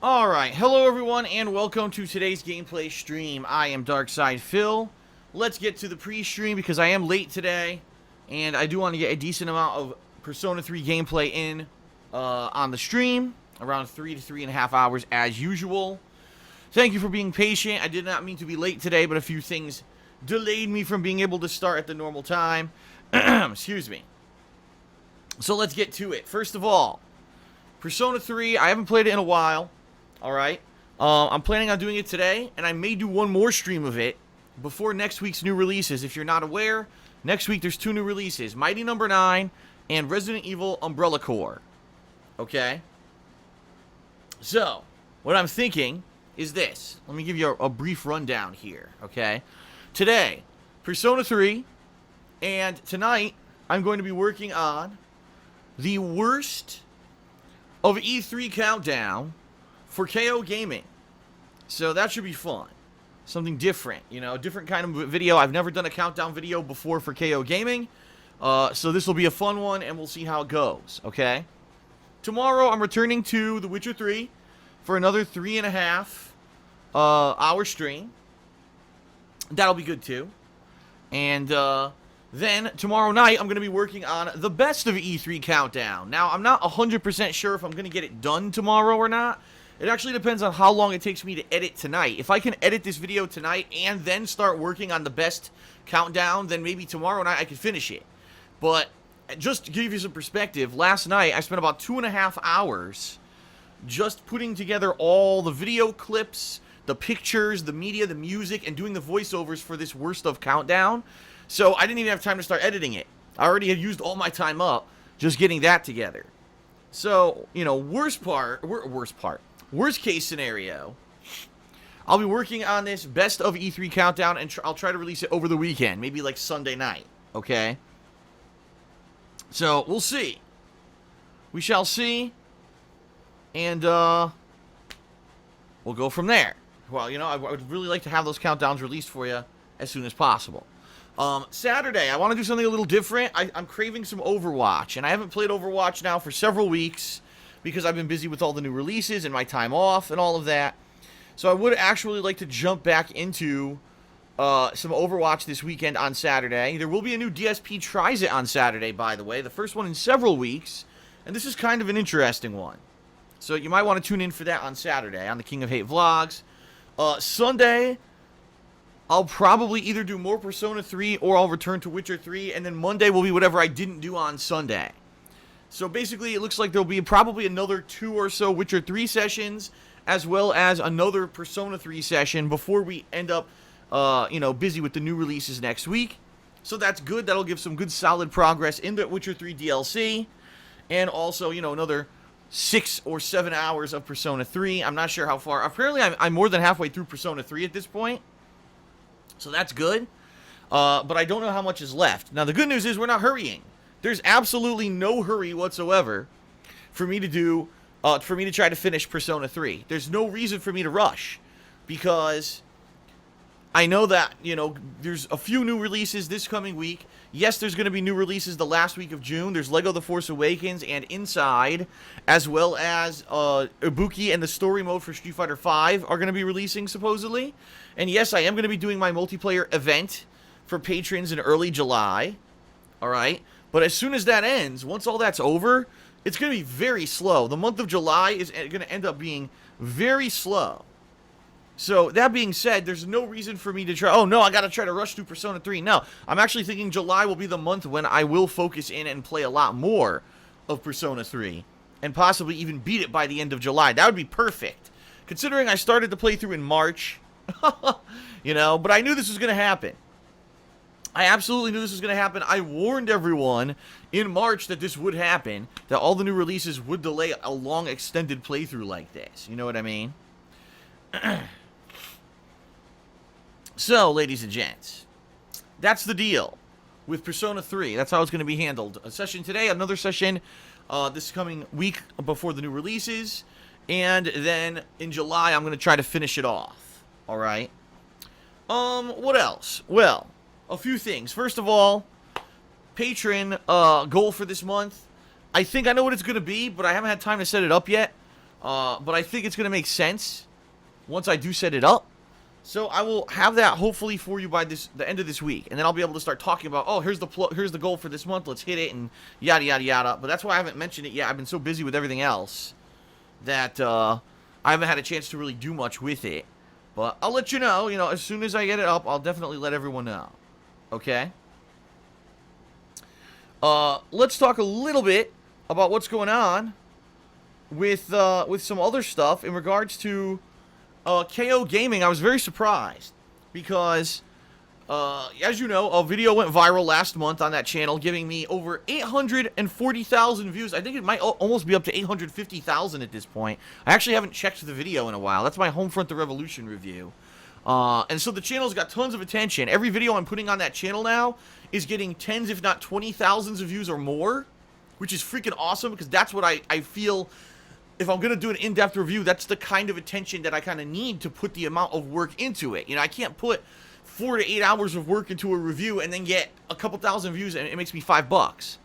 Alright, hello everyone and welcome to today's gameplay stream. I am Darkside Phil. Let's get to the pre-stream because I am late today and I do want to get a decent amount of Persona 3 gameplay in on the stream. Around 3 to 3.5 hours as usual. Thank you for being patient. I did not mean to be late today, but a few things delayed me from being able to start at the normal time. Excuse me. So let's get to it. First of all, Persona 3, I haven't played it in a while. Alright, I'm planning on doing it today, and I may do one more stream of it before next week's new releases. If you're not aware, next week there's 2 new releases, Mighty Number 9 and Resident Evil Umbrella Corps. Okay? So, what I'm thinking is this. Let me give you a brief rundown here, okay? Today, Persona 3, and tonight, I'm going to be working on the worst of E3 Countdown for KO Gaming. So that should be fun. Something different, you know, different kind of video. I've never done a countdown video before for KO Gaming. So this will be a fun one, and we'll see how it goes, okay? Tomorrow, I'm returning to The Witcher 3 for another 3.5 hour stream. That'll be good, too. And then, tomorrow night, I'm going to be working on the best of E3 Countdown. Now, I'm not 100% sure if I'm going to get it done tomorrow or not. It actually depends on how long it takes me to edit tonight. If I can edit this video tonight and then start working on the best countdown, then maybe tomorrow night I can finish it. But just to give you some perspective, last night I spent about 2.5 hours just putting together all the video clips, the pictures, the media, the music, and doing the voiceovers for this worst of countdown. So I didn't even have time to start editing it. I already had used all my time up just getting that together. So, you know, worst case scenario, I'll be working on this best of E3 countdown, and I'll try to release it over the weekend, maybe like Sunday night, okay? So, we'll see. We shall see, and we'll go from there. Well, you know, I would really like to have those countdowns released for you as soon as possible. Saturday, I want to do something a little different. I'm craving some Overwatch, and I haven't played Overwatch now for several weeks, because I've been busy with all the new releases and my time off and all of that. So I would actually like to jump back into some Overwatch this weekend on Saturday. There will be a new DSP Tries It on Saturday, by the way. The first one in several weeks. And this is kind of an interesting one. So you might want to tune in for that on Saturday on the King of Hate Vlogs. Sunday, I'll probably either do more Persona 3 or I'll return to Witcher 3. And then Monday will be whatever I didn't do on Sunday. So basically, it looks like there'll be probably another 2 or so Witcher 3 sessions, as well as another Persona 3 session before we end up, you know, busy with the new releases next week. So that's good. That'll give some good solid progress in the Witcher 3 DLC. And also, you know, another 6 or 7 hours of Persona 3. I'm not sure how far. Apparently, I'm more than halfway through Persona 3 at this point. So that's good. But I don't know how much is left. Now, the good news is we're not hurrying. There's absolutely no hurry whatsoever for me to do, for me to try to finish Persona 3. There's no reason for me to rush, because I know that, you know, there's a few new releases this coming week. Yes, there's going to be new releases the last week of June. There's Lego The Force Awakens and Inside, as well as Ibuki and the story mode for Street Fighter V are going to be releasing, supposedly. And yes, I am going to be doing my multiplayer event for patrons in early July. Alright? But as soon as that ends, once all that's over, it's going to be very slow. The month of July is going to end up being very slow. So, that being said, there's no reason for me to try, oh no, I got to try to rush through Persona 3. No, I'm actually thinking July will be the month when I will focus in and play a lot more of Persona 3. And possibly even beat it by the end of July. That would be perfect. Considering I started the playthrough in March. You know, but I knew this was going to happen. I absolutely knew this was going to happen. I warned everyone in March that this would happen, that all the new releases would delay a long extended playthrough like this. You know what I mean? So, ladies and gents, that's the deal with Persona 3. That's how it's going to be handled. A session today, another session this coming week before the new releases, and then in July I'm going to try to finish it off. Alright? What else? Well, a few things. First of all, patron goal for this month. I think I know what it's going to be, but I haven't had time to set it up yet. But I think it's going to make sense once I do set it up. So I will have that hopefully for you by the end of this week, and then I'll be able to start talking about, oh, here's the goal for this month, let's hit it, and yada yada yada. But that's why I haven't mentioned it yet. I've been so busy with everything else that I haven't had a chance to really do much with it. But I'll let you know. As soon as I get it up, I'll definitely let everyone know. Okay. Let's talk a little bit about what's going on with some other stuff in regards to KO Gaming. I was very surprised because, as you know, a video went viral last month on that channel, giving me over 840,000 views. I think it might almost be up to 850,000 at this point. I actually haven't checked the video in a while. That's my Homefront the Revolution review. And so the channel's got tons of attention. Every video I'm putting on that channel now is getting tens, if not 20,000s of views or more, which is freaking awesome because that's what I feel. If I'm going to do an in-depth review, that's the kind of attention that I kind of need to put the amount of work into it. I can't put 4 to 8 hours of work into a review and then get a couple thousand views and it makes me $5.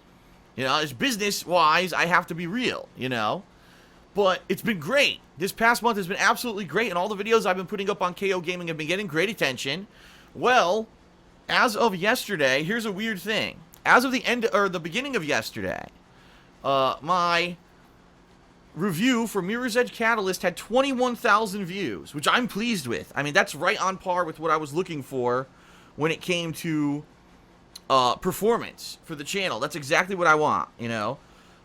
As business-wise, I have to be real, But it's been great. This past month has been absolutely great, and all the videos I've been putting up on KO Gaming have been getting great attention. Well, as of yesterday, here's a weird thing. As of the beginning of yesterday, my review for Mirror's Edge Catalyst had 21,000 views, which I'm pleased with. I mean, that's right on par with what I was looking for when it came to performance for the channel. That's exactly what I want, Well,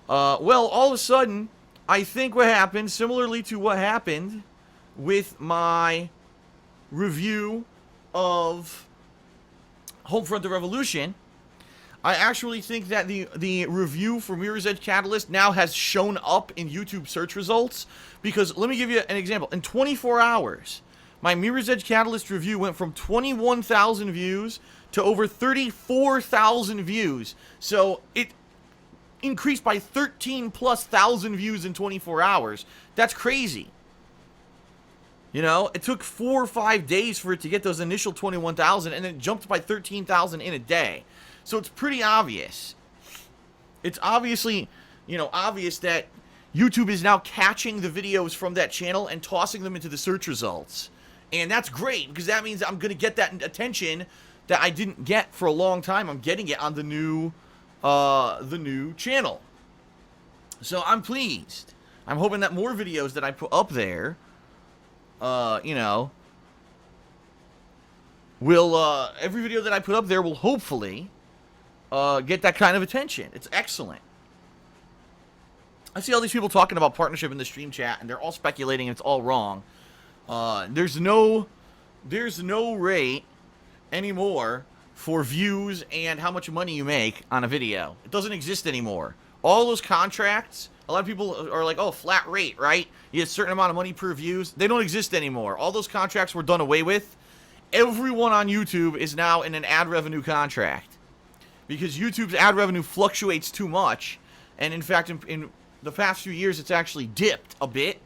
all of a sudden, I think what happened, similarly to what happened with my review of Homefront the Revolution, I actually think that the review for Mirror's Edge Catalyst now has shown up in YouTube search results, because let me give you an example. In 24 hours, my Mirror's Edge Catalyst review went from 21,000 views to over 34,000 views. So it increased by 13+ thousand views in 24 hours. That's crazy. It took 4 or 5 days for it to get those initial 21,000, and it jumped by 13,000 in a day. So it's pretty obvious. It's obviously, obvious that YouTube is now catching the videos from that channel and tossing them into the search results. And that's great, because that means I'm going to get that attention that I didn't get for a long time. I'm getting it on the new channel. So I'm pleased. I'm hoping that more videos that I put up there, will, every video that I put up there will hopefully get that kind of attention. It's excellent. I see all these people talking about partnership in the stream chat, and they're all speculating and it's all wrong. There's no rate anymore for views and how much money you make on a video. It doesn't exist anymore. All those contracts, a lot of people are like, oh, flat rate, right? You get a certain amount of money per views. They don't exist anymore. All those contracts were done away with. Everyone on YouTube is now in an ad revenue contract, because YouTube's ad revenue fluctuates too much. And in fact, in the past few years, it's actually dipped a bit.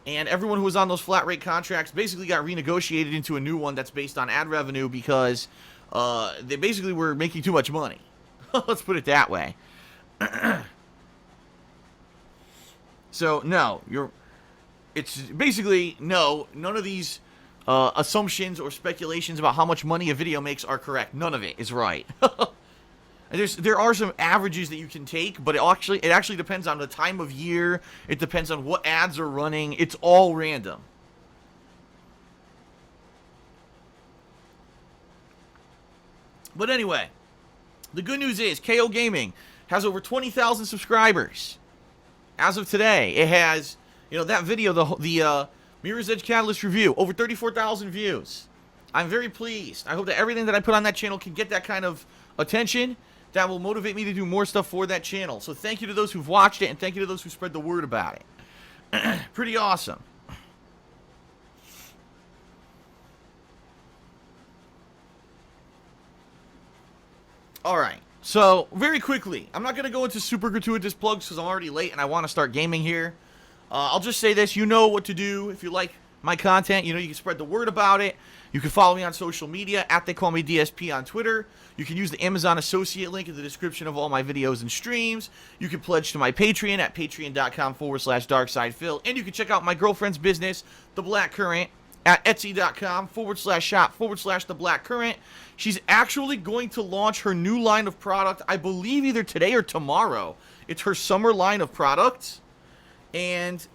And everyone who was on those flat rate contracts basically got renegotiated into a new one that's based on ad revenue, because they basically were making too much money. Let's put it that way. So, no, it's basically, no, none of these assumptions or speculations about how much money a video makes are correct. None of it is right. There are some averages that you can take, but it actually depends on the time of year. It depends on what ads are running. It's all random. But anyway, the good news is KO Gaming has over 20,000 subscribers. As of today, it has, that video, the Mirror's Edge Catalyst review, over 34,000 views. I'm very pleased. I hope that everything that I put on that channel can get that kind of attention. That will motivate me to do more stuff for that channel. So thank you to those who've watched it, and thank you to those who spread the word about it. Pretty awesome. Alright, so very quickly, I'm not going to go into super gratuitous plugs because I'm already late and I want to start gaming here. I'll just say this, you know what to do if you like my content. You know, you can spread the word about it. You can follow me on social media at They Call Me DSP on Twitter. You can use the Amazon Associate link in the description of all my videos and streams. You can pledge to my Patreon at patreon.com/DarksidePhil. And you can check out my girlfriend's business, The Black Current, at etsy.com/shop/The Black Current. She's actually going to launch her new line of product, I believe either today or tomorrow. It's her summer line of products. And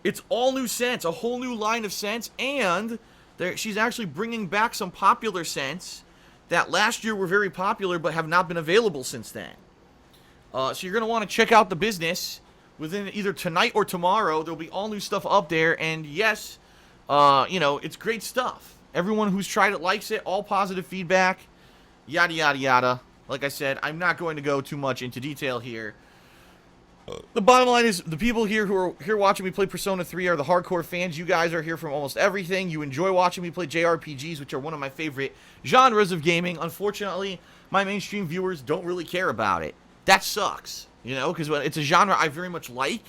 it's all new scents, a whole new line of scents. And she's actually bringing back some popular scents that last year were very popular but have not been available since then. So you're going to want to check out the business within either tonight or tomorrow. There'll be all new stuff up there. And yes, you know, it's great stuff. Everyone who's tried it likes it. All positive feedback. Yada, yada, yada. Like I said, I'm not going to go too much into detail here. The bottom line is the people here who are here watching me play Persona 3 are the hardcore fans. You guys are here from almost everything. You enjoy watching me play JRPGs, which are one of my favorite genres of gaming. Unfortunately, my mainstream viewers don't really care about it. That sucks, you know, because it's a genre I very much like,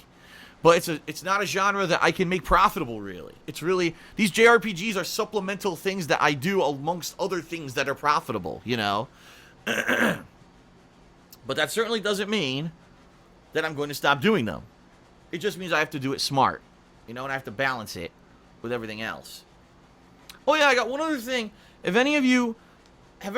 but it's not a genre that I can make profitable, really. It's really, these JRPGs are supplemental things that I do amongst other things that are profitable, you know. But that certainly doesn't mean that I'm going to stop doing them. It just means I have to do it smart, you know, and I have to balance it with everything else. Oh yeah, I got one other thing. If any of you have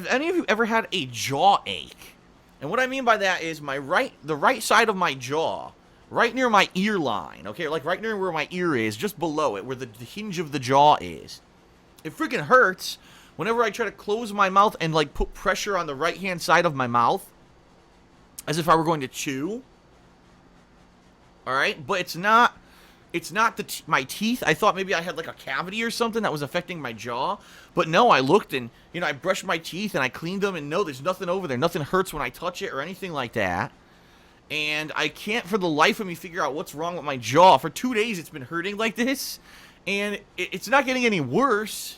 any of you ever had a jaw ache? And what I mean by that is the right side of my jaw, right near my ear line, okay, like right near where my ear is, just below it, where the hinge of the jaw is. It freaking hurts whenever I try to close my mouth and like put pressure on the right hand side of my mouth, as if I were going to chew. All right, but it's not my teeth. I thought maybe I had like a cavity or something that was affecting my jaw, but no, I looked and, you know, I brushed my teeth and I cleaned them, and no, there's nothing over there. Nothing hurts when I touch it or anything like that. And I can't for the life of me figure out what's wrong with my jaw. For 2 days it's been hurting like this, and it's not getting any worse,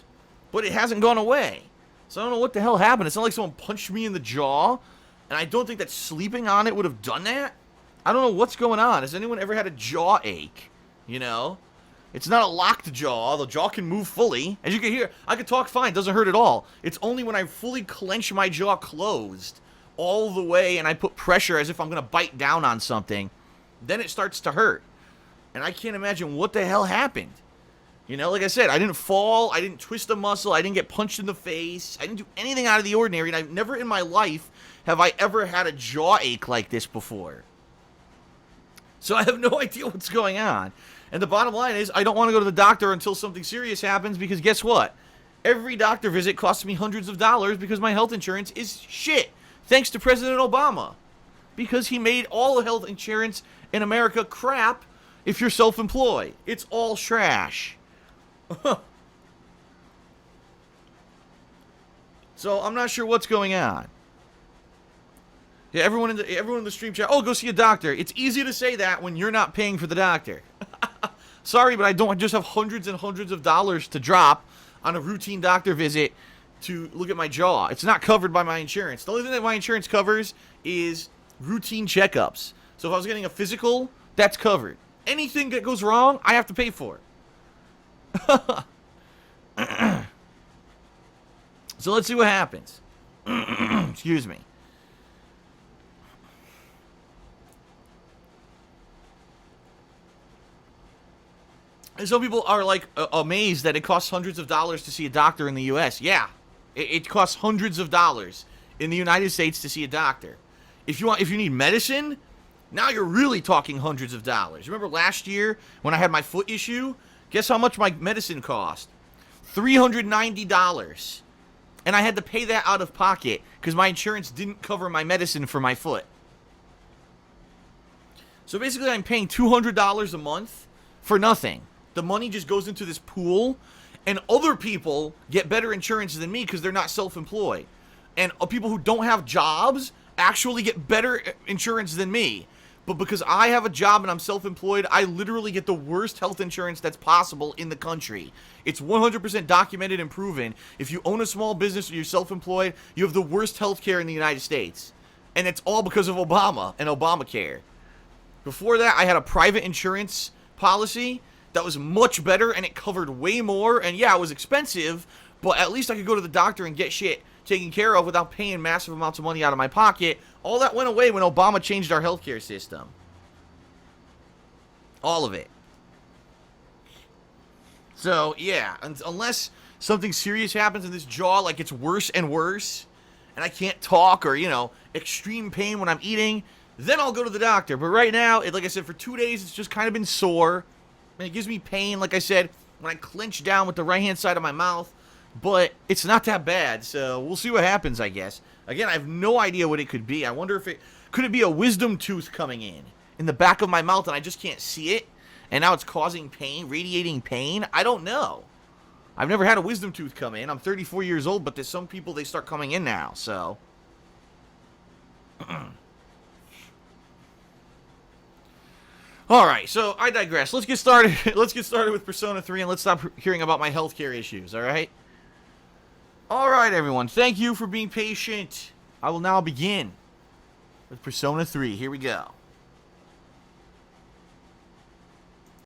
but it hasn't gone away. So I don't know what the hell happened. It's not like someone punched me in the jaw, and I don't think that sleeping on it would have done that. I don't know what's going on. Has anyone ever had a jaw ache? You know? It's not a locked jaw. The jaw can move fully. As you can hear, I can talk fine. Doesn't hurt at all. It's only when I fully clench my jaw closed all the way and I put pressure as if I'm going to bite down on something, then it starts to hurt. And I can't imagine what the hell happened. You know, like I said, I didn't fall. I didn't twist a muscle. I didn't get punched in the face. I didn't do anything out of the ordinary. And I've never in my life have I ever had a jaw ache like this before. So I have no idea what's going on. And the bottom line is, I don't want to go to the doctor until something serious happens, because guess what? Every doctor visit costs me hundreds of dollars because my health insurance is shit. Thanks to President Obama. Because he made all the health insurance in America crap if you're self-employed. It's all trash. So I'm not sure what's going on. Yeah, everyone in the stream chat, oh, go see a doctor. It's easy to say that when you're not paying for the doctor. Sorry, but I don't just have hundreds and hundreds of dollars to drop on a routine doctor visit to look at my jaw. It's not covered by my insurance. The only thing that my insurance covers is routine checkups. So if I was getting a physical, that's covered. Anything that goes wrong, I have to pay for it. So let's see what happens. Excuse me. And some people are like amazed that it costs hundreds of dollars to see a doctor in the U.S. Yeah, it costs hundreds of dollars in the United States to see a doctor. If you need medicine, now you're really talking hundreds of dollars. Remember last year when I had my foot issue? Guess how much my medicine cost? $390. And I had to pay that out of pocket because my insurance didn't cover my medicine for my foot. So basically I'm paying $200 a month for nothing. The money just goes into this pool, and other people get better insurance than me because they're not self-employed. And people who don't have jobs actually get better insurance than me. But because I have a job and I'm self-employed, I literally get the worst health insurance that's possible in the country. It's 100% documented and proven. If you own a small business or you're self-employed, you have the worst health care in the United States. And it's all because of Obama and Obamacare. Before that, I had a private insurance policy that was much better, and it covered way more, and yeah, it was expensive, but at least I could go to the doctor and get shit taken care of without paying massive amounts of money out of my pocket. All that went away when Obama changed our healthcare system. All of it. So, yeah, unless something serious happens in this jaw, like it's worse and worse, and I can't talk, or, you know, extreme pain when I'm eating, then I'll go to the doctor. But right now, like I said, for 2 days, it's just kind of been sore. And it gives me pain, like I said, when I clench down with the right-hand side of my mouth. But it's not that bad, so we'll see what happens, I guess. Again, I have no idea what it could be. I wonder if could it be a wisdom tooth coming in the back of my mouth, and I just can't see it? And now it's causing pain, radiating pain? I don't know. I've never had a wisdom tooth come in. I'm 34 years old, but there's some people, they start coming in now, so. Alright, so I digress. Let's get started. Let's get started with Persona 3, and let's stop hearing about my healthcare issues, alright? Alright, everyone. Thank you for being patient. I will now begin with Persona 3. Here we go.